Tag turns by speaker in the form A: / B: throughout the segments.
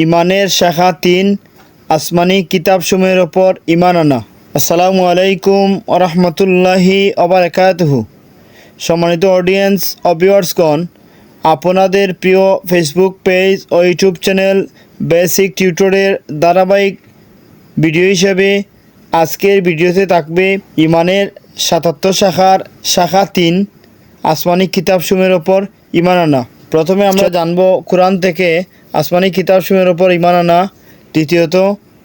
A: ইমানের শাখা ৩, আসমানি কিতাবসমূহের ওপর ইমান আনা। আসসালামু আলাইকুম ওয়া রাহমাতুল্লাহি ওয়া বারাকাতুহু। সম্মানিত অডিয়েন্স ও ভিউয়ার্সগণ, আপনাদের প্রিয় ফেসবুক পেজ ও ইউটিউব চ্যানেল বেসিক টিউটরের ধারাবাহিক ভিডিও হিসেবে আজকের ভিডিওতে থাকবে ইমানের ৭৭ শাখার শাখা ৩, আসমানি কিতাবসমূহের ওপর ইমান আনা। প্রথমে আমরা জানব কোরআন থেকে আসমানি কিতাবসমূহের ওপর ইমান আনা। দ্বিতীয়ত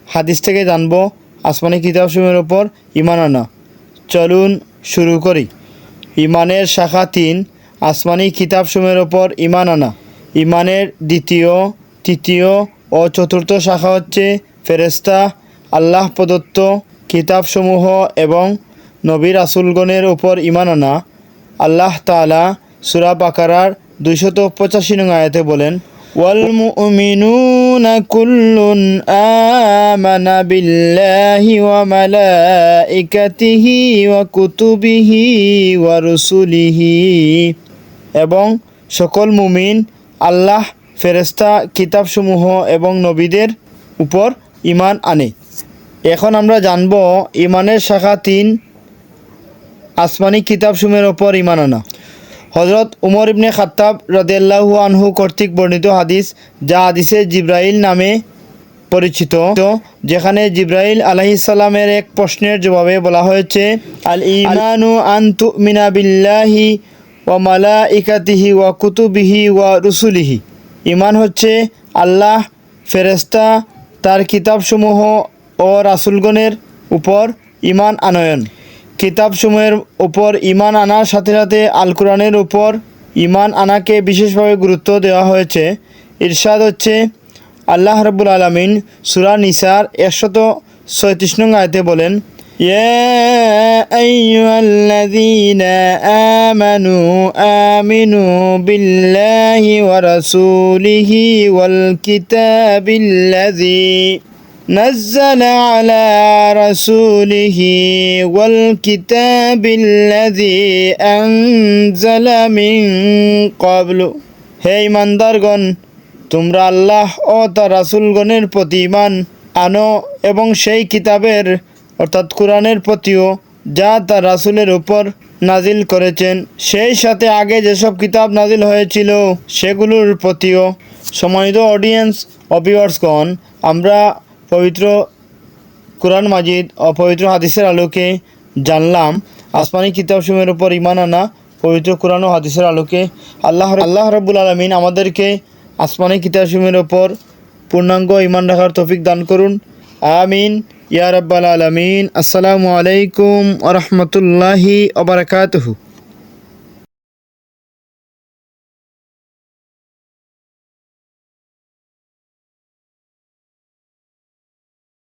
A: হাদিস থেকে জানব আসমানি কিতাবসমূহের ওপর ইমান আনা। চলুন শুরু করি। ইমানের শাখা ৩, আসমানি কিতাবসমূহের ওপর ইমান আনা। ইমানের দ্বিতীয়, তৃতীয় ও চতুর্থ শাখা হচ্ছে ফেরেশতা, আল্লাহ প্রদত্ত কিতাবসমূহ এবং নবী রাসূলগণের উপর ইমান আনা। আল্লাহ তাআলা সূরা বাকারার ২৮৫ নং আয়াতে বলেন, ওয়াল মুমিনুনা কুল্লুন আমানা বিল্লাহি ওয়া মালাইকাতিহি ওয়া কুতুবিহি ওয়া রুসুলিহি। এবং সকল মুমিন আল্লাহ, ফেরেশতা, কিতাবসমূহ এবং নবীদের উপর ইমান আনে। এখন আমরা জানব ইমানের শাখা ৩, আসমানি কিতাবসমূহের ওপর ইমান আনা। হযরত উমর ইবনে খাত্তাব রাদিয়াল্লাহু আনহু কর্তৃক বর্ণিত হাদিস, যা হাদিসে জিব্রাইল নামে পরিচিত, যেখানে জিব্রাইল আলাইহিস সালামের এক প্রশ্নের জবাবে বলা হয়েছে, আল ঈমানু আন তুমিনা বিল্লাহি ওয়া মালাইকাতিহি ওয়া কুতুবিহি ওয়া রুসুলিহি। ঈমান হচ্ছে আল্লাহ, ফেরেশতা, তার কিতাবসমূহ ও রাসূলগণের উপর ঈমান আনয়ন। কিতাবসমূহের উপর ঈমান আনার সাথে সাথে আল কোরআনের উপর ঈমান আনাকে বিশেষভাবে গুরুত্ব দেওয়া হয়েছে। ইরশাদ হচ্ছে, আল্লাহ রাব্বুল আলামিন সূরা নিসার ১৩৬ নং আয়াতে বলেন, ইয়া আইয়ুহাল্লাযীনা আমানু আমিনু বিল্লাহি ওয়া রাসূলিহি ওয়াল কিতাবিল্লাযী نزل على رسوله والكتاب الذي أنزل من قبل। হে ইমানদারগণ, তোমরা আল্লাহ ও তার রাসূলগণের প্রতি ঈমান আনো এবং সেই কিতাবের অর্থাৎ কোরআনের প্রতিও, যা তার রাসূলের উপর নাজিল করেছেন, সেই সাথে আগে যেসব কিতাব নাজিল হয়েছিল সেগুলোর প্রতিও। সম্মানিত অডিয়েন্স ও ভিউয়ার্সগণ, আমরা পবিত্র কোরআন মাজিদ ও পবিত্র হাদিসের আলোকে জানলাম আসমানি কিতাবসমূহের উপর ঈমান আনা। পবিত্র কোরআন ও হাদিসের আলোকে আল্লাহ রাব্বুল আলামিন আমাদেরকে আসমানি কিতাবসমূহের উপর পূর্ণাঙ্গ ঈমান রাখার তৌফিক দান করুন। আমিন ইয়া রাব্বাল আলামিন। আসসালামু আলাইকুম ওয়া রাহমাতুল্লাহি ওয়া বারাকাতুহু।